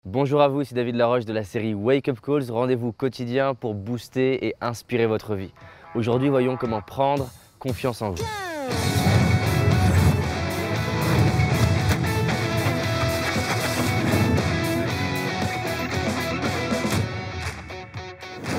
Bonjour à vous, c'est David Laroche de la série Wake Up Calls, rendez-vous quotidien pour booster et inspirer votre vie. Aujourd'hui, voyons comment prendre confiance en vous.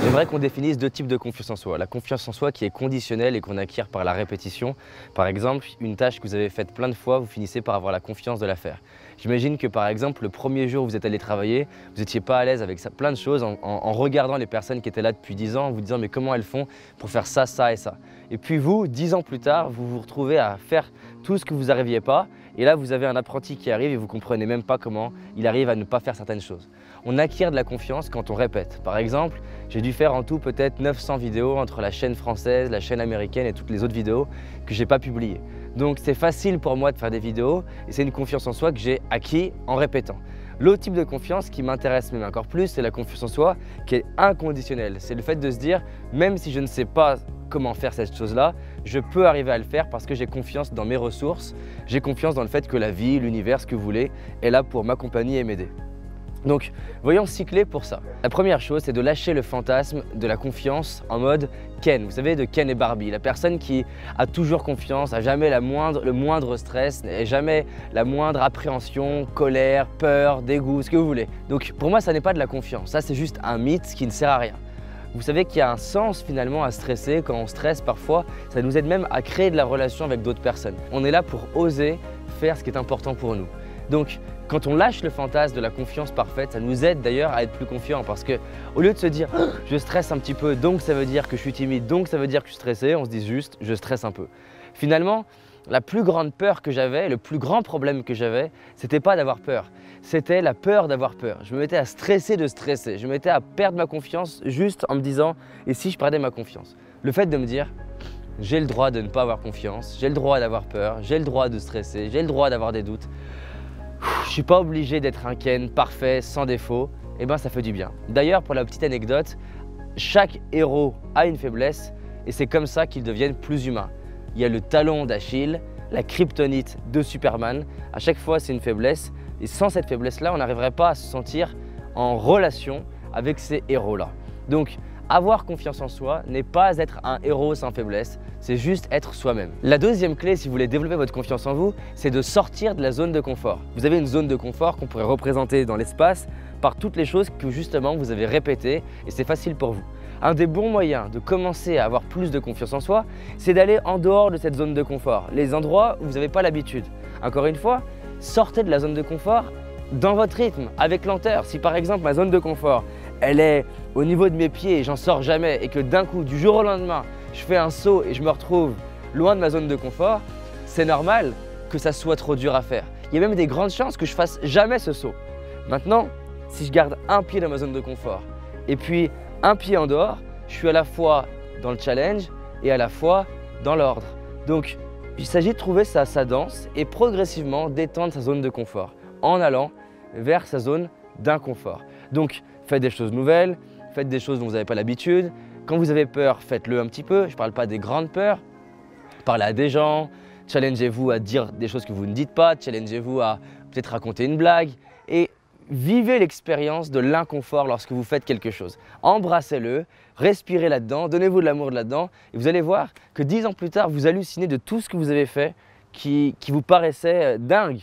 J'aimerais qu'on définisse deux types de confiance en soi. La confiance en soi qui est conditionnelle et qu'on acquiert par la répétition. Par exemple, une tâche que vous avez faite plein de fois, vous finissez par avoir la confiance de la faire. J'imagine que par exemple, le premier jour où vous êtes allé travailler, vous n'étiez pas à l'aise avec ça, plein de choses en regardant les personnes qui étaient là depuis 10 ans, en vous disant mais comment elles font pour faire ça, ça et ça. Et puis vous, 10 ans plus tard, vous vous retrouvez à faire tout ce que vous n'arriviez pas. Et là, vous avez un apprenti qui arrive et vous ne comprenez même pas comment il arrive à ne pas faire certaines choses. On acquiert de la confiance quand on répète. Par exemple, j'ai dû faire en tout peut-être 900 vidéos entre la chaîne française, la chaîne américaine et toutes les autres vidéos que je n'ai pas publiées. Donc c'est facile pour moi de faire des vidéos et c'est une confiance en soi que j'ai acquis en répétant. L'autre type de confiance qui m'intéresse même encore plus, c'est la confiance en soi qui est inconditionnelle. C'est le fait de se dire, même si je ne sais pas comment faire cette chose-là, je peux arriver à le faire parce que j'ai confiance dans mes ressources, j'ai confiance dans le fait que la vie, l'univers, ce que vous voulez, est là pour m'accompagner et m'aider. Donc, voyons cycler pour ça. La première chose, c'est de lâcher le fantasme de la confiance en mode Ken. Vous savez, de Ken et Barbie, la personne qui a toujours confiance, a jamais le moindre stress, et jamais la moindre appréhension, colère, peur, dégoût, ce que vous voulez. Donc, pour moi, ça n'est pas de la confiance. Ça, c'est juste un mythe qui ne sert à rien. Vous savez qu'il y a un sens finalement à stresser. Quand on stresse parfois, ça nous aide même à créer de la relation avec d'autres personnes. On est là pour oser faire ce qui est important pour nous. Donc, quand on lâche le fantasme de la confiance parfaite, ça nous aide d'ailleurs à être plus confiants parce que au lieu de se dire « je stresse un petit peu, donc ça veut dire que je suis timide, donc ça veut dire que je suis stressé », on se dit juste « je stresse un peu ». Finalement, la plus grande peur que j'avais, le plus grand problème que j'avais, c'était pas d'avoir peur, c'était la peur d'avoir peur. Je me mettais à stresser de stresser, je me mettais à perdre ma confiance juste en me disant « et si je perdais ma confiance ?» Le fait de me dire « j'ai le droit de ne pas avoir confiance, j'ai le droit d'avoir peur, j'ai le droit de stresser, j'ai le droit d'avoir des doutes », je ne suis pas obligé d'être un Ken parfait, sans défaut, et ben ça fait du bien. D'ailleurs, pour la petite anecdote, chaque héros a une faiblesse et c'est comme ça qu'ils deviennent plus humains. Il y a le talon d'Achille, la kryptonite de Superman, à chaque fois c'est une faiblesse et sans cette faiblesse-là, on n'arriverait pas à se sentir en relation avec ces héros-là. Donc, avoir confiance en soi n'est pas être un héros sans faiblesse, c'est juste être soi-même. La deuxième clé, si vous voulez développer votre confiance en vous, c'est de sortir de la zone de confort. Vous avez une zone de confort qu'on pourrait représenter dans l'espace par toutes les choses que justement vous avez répétées et c'est facile pour vous. Un des bons moyens de commencer à avoir plus de confiance en soi, c'est d'aller en dehors de cette zone de confort, les endroits où vous n'avez pas l'habitude. Encore une fois, sortez de la zone de confort dans votre rythme, avec lenteur. Si par exemple ma zone de confort, elle est au niveau de mes pieds et j'en sors jamais et que d'un coup, du jour au lendemain, je fais un saut et je me retrouve loin de ma zone de confort, c'est normal que ça soit trop dur à faire. Il y a même des grandes chances que je fasse jamais ce saut. Maintenant, si je garde un pied dans ma zone de confort et puis un pied en dehors, je suis à la fois dans le challenge et à la fois dans l'ordre. Donc, il s'agit de trouver sa danse et progressivement d'étendre sa zone de confort en allant vers sa zone d'inconfort. Donc, faites des choses nouvelles, faites des choses dont vous n'avez pas l'habitude. Quand vous avez peur, faites-le un petit peu. Je ne parle pas des grandes peurs. Parlez à des gens, challengez-vous à dire des choses que vous ne dites pas, challengez-vous à peut-être raconter une blague et vivez l'expérience de l'inconfort lorsque vous faites quelque chose. Embrassez-le, respirez là-dedans, donnez-vous de l'amour là-dedans et vous allez voir que 10 ans plus tard, vous hallucinez de tout ce que vous avez fait qui vous paraissait dingue.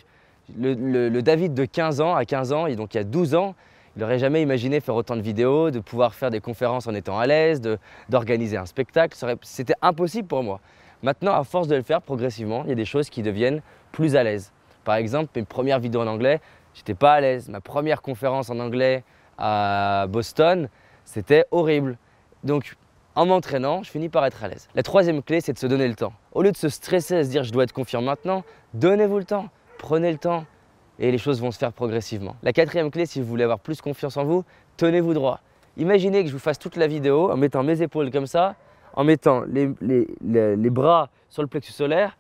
Le David de 15 ans à 15 ans, et donc il y a 12 ans, il n'aurait jamais imaginé faire autant de vidéos, de pouvoir faire des conférences en étant à l'aise, d'organiser un spectacle. C'était impossible pour moi. Maintenant, à force de le faire progressivement, il y a des choses qui deviennent plus à l'aise. Par exemple, mes premières vidéos en anglais, j'étais pas à l'aise. Ma première conférence en anglais à Boston, c'était horrible. Donc, en m'entraînant, je finis par être à l'aise. La troisième clé, c'est de se donner le temps. Au lieu de se stresser et se dire « je dois être confiant maintenant », donnez-vous le temps, prenez le temps et les choses vont se faire progressivement. La quatrième clé, si vous voulez avoir plus confiance en vous, tenez-vous droit. Imaginez que je vous fasse toute la vidéo en mettant mes épaules comme ça, en mettant les bras sur le plexus solaire,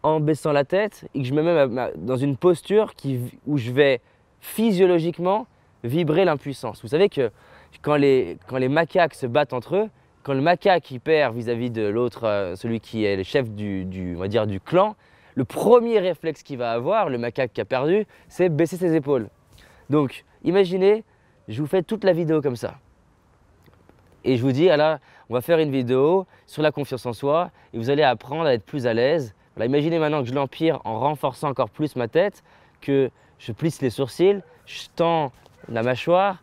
en baissant la tête et que je me mets dans une posture où je vais physiologiquement vibrer l'impuissance. Vous savez que quand les macaques se battent entre eux, quand le macaque il perd vis-à-vis de l'autre, celui qui est le chef on va dire, du clan, le premier réflexe qu'il va avoir, le macaque qui a perdu, c'est baisser ses épaules. Donc, imaginez, je vous fais toute la vidéo comme ça. Et je vous dis, ah là, on va faire une vidéo sur la confiance en soi et vous allez apprendre à être plus à l'aise. Voilà, imaginez maintenant que je l'empire en renforçant encore plus ma tête, que je plisse les sourcils, je tends la mâchoire,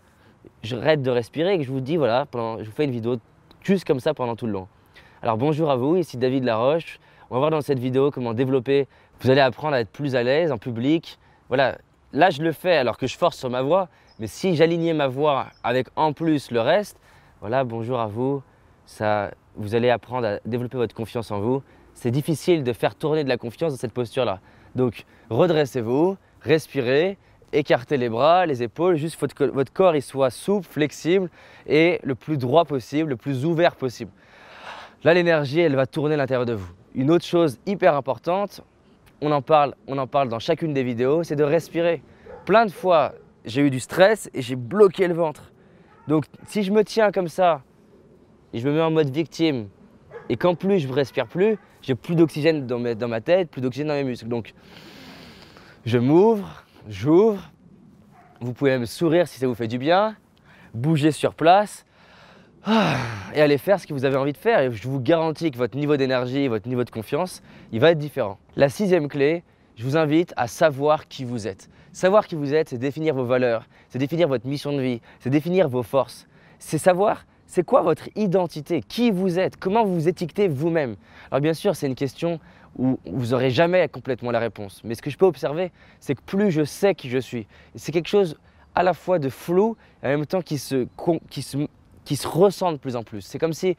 je arrête de respirer et que je vous dis, voilà, je vous fais une vidéo juste comme ça pendant tout le long. Alors bonjour à vous, ici David Laroche. On va voir dans cette vidéo comment développer. Vous allez apprendre à être plus à l'aise en public. Voilà, là je le fais alors que je force sur ma voix, mais si j'alignais ma voix avec en plus le reste, voilà, bonjour à vous, vous allez apprendre à développer votre confiance en vous. C'est difficile de faire tourner de la confiance dans cette posture-là. Donc, redressez-vous, respirez, écartez les bras, les épaules, juste que votre corps il soit souple, flexible et le plus droit possible, le plus ouvert possible. Là, l'énergie, elle va tourner à l'intérieur de vous. Une autre chose hyper importante, on en parle dans chacune des vidéos, c'est de respirer. Plein de fois, j'ai eu du stress et j'ai bloqué le ventre. Donc, si je me tiens comme ça et je me mets en mode victime et qu'en plus je ne respire plus, j'ai plus d'oxygène dans ma tête, plus d'oxygène dans mes muscles. Donc, je m'ouvre, j'ouvre. Vous pouvez même sourire si ça vous fait du bien, bouger sur place et aller faire ce que vous avez envie de faire. Et je vous garantis que votre niveau d'énergie, votre niveau de confiance, il va être différent. La 6e clé, je vous invite à savoir qui vous êtes. Savoir qui vous êtes, c'est définir vos valeurs, c'est définir votre mission de vie, c'est définir vos forces. C'est savoir c'est quoi votre identité, qui vous êtes, comment vous vous étiquetez vous-même. Alors bien sûr, c'est une question où vous n'aurez jamais complètement la réponse. Mais ce que je peux observer, c'est que plus je sais qui je suis, c'est quelque chose à la fois de flou et en même temps qui se ressent de plus en plus. C'est comme si,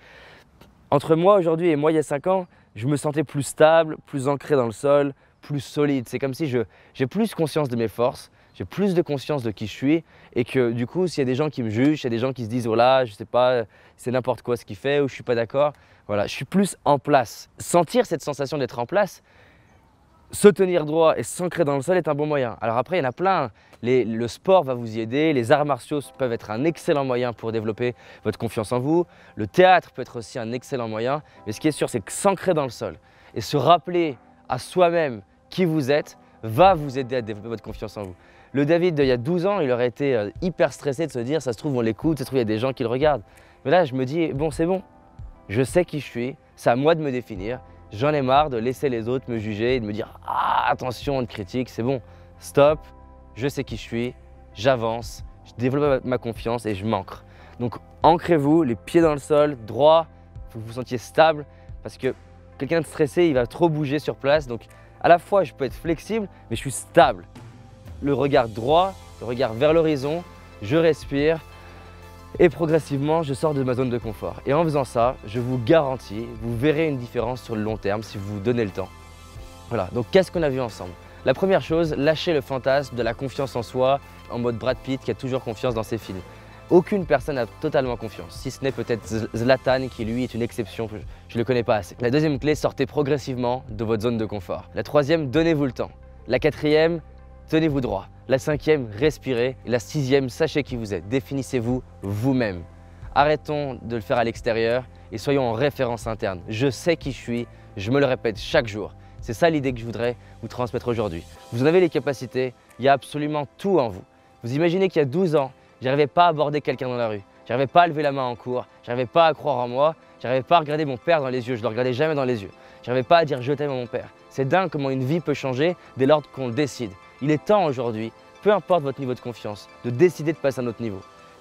entre moi aujourd'hui et moi il y a 5 ans, je me sentais plus stable, plus ancré dans le sol, plus solide. C'est comme si j'ai plus conscience de mes forces, j'ai plus de conscience de qui je suis et que du coup, s'il y a des gens qui me jugent, s'il y a des gens qui se disent « oh là, je sais pas, c'est n'importe quoi ce qu'il fait » ou « je suis pas d'accord », voilà, je suis plus en place. Sentir cette sensation d'être en place, se tenir droit et s'ancrer dans le sol est un bon moyen. Alors après, il y en a plein. Le sport va vous y aider, les arts martiaux peuvent être un excellent moyen pour développer votre confiance en vous. Le théâtre peut être aussi un excellent moyen. Mais ce qui est sûr, c'est que s'ancrer dans le sol et se rappeler à soi-même qui vous êtes va vous aider à développer votre confiance en vous. Le David d'il y a 12 ans, il aurait été hyper stressé de se dire « ça se trouve, on l'écoute, ça se trouve, il y a des gens qui le regardent ». Mais là, je me dis « bon, c'est bon, je sais qui je suis, c'est à moi de me définir, j'en ai marre de laisser les autres me juger et de me dire « ah, attention, on te critique, c'est bon, stop, je sais qui je suis, j'avance, je développe ma confiance et je m'ancre ». Donc, ancrez-vous, les pieds dans le sol, droit, il faut que vous vous sentiez stable parce que quelqu'un de stressé, il va trop bouger sur place. Donc, à la fois, je peux être flexible, mais je suis stable. Le regard droit, le regard vers l'horizon, je respire et progressivement, je sors de ma zone de confort. Et en faisant ça, je vous garantis, vous verrez une différence sur le long terme si vous vous donnez le temps. Voilà, donc qu'est-ce qu'on a vu ensemble? La première chose, lâchez le fantasme de la confiance en soi en mode Brad Pitt qui a toujours confiance dans ses films. Aucune personne n'a totalement confiance, si ce n'est peut-être Zlatan qui lui est une exception, je ne le connais pas assez. La deuxième clé, sortez progressivement de votre zone de confort. La troisième, donnez-vous le temps. La quatrième, tenez-vous droit. La cinquième, respirez. Et la sixième, sachez qui vous êtes. Définissez-vous vous-même. Arrêtons de le faire à l'extérieur et soyons en référence interne. Je sais qui je suis, je me le répète chaque jour. C'est ça l'idée que je voudrais vous transmettre aujourd'hui. Vous en avez les capacités, il y a absolument tout en vous. Vous imaginez qu'il y a 12 ans, je n'arrivais pas à aborder quelqu'un dans la rue, je n'arrivais pas à lever la main en cours, je n'arrivais pas à croire en moi, je n'arrivais pas à regarder mon père dans les yeux, je ne le regardais jamais dans les yeux. Je n'arrivais pas à dire je t'aime à mon père. C'est dingue comment une vie peut changer dès lors qu'on le décide. Il est temps aujourd'hui, peu importe votre niveau de confiance, de décider de passer à un autre niveau.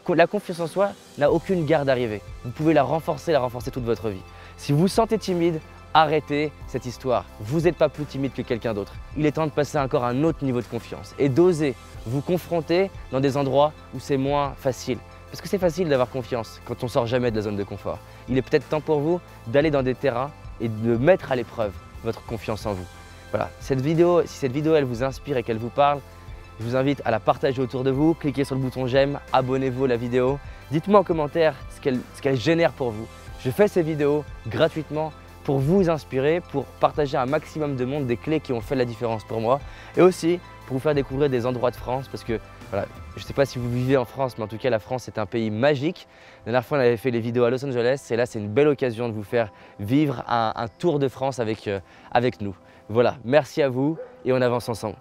La confiance en soi n'a aucune garde d'arrivée. Vous pouvez la renforcer toute votre vie. Si vous vous sentez timide, arrêtez cette histoire. Vous n'êtes pas plus timide que quelqu'un d'autre. Il est temps de passer encore à un autre niveau de confiance et d'oser vous confronter dans des endroits où c'est moins facile. Parce que c'est facile d'avoir confiance quand on sort jamais de la zone de confort. Il est peut-être temps pour vous d'aller dans des terrains et de mettre à l'épreuve votre confiance en vous. Voilà, si cette vidéo elle vous inspire et qu'elle vous parle, je vous invite à la partager autour de vous, cliquez sur le bouton j'aime, abonnez-vous à la vidéo. Dites-moi en commentaire ce qu'elle génère pour vous. Je fais ces vidéos gratuitement pour vous inspirer, pour partager à un maximum de monde des clés qui ont fait la différence pour moi et aussi pour vous faire découvrir des endroits de France parce que voilà, je ne sais pas si vous vivez en France, mais en tout cas la France est un pays magique. La dernière fois on avait fait les vidéos à Los Angeles et là c'est une belle occasion de vous faire vivre un tour de France avec nous. Voilà, merci à vous et on avance ensemble.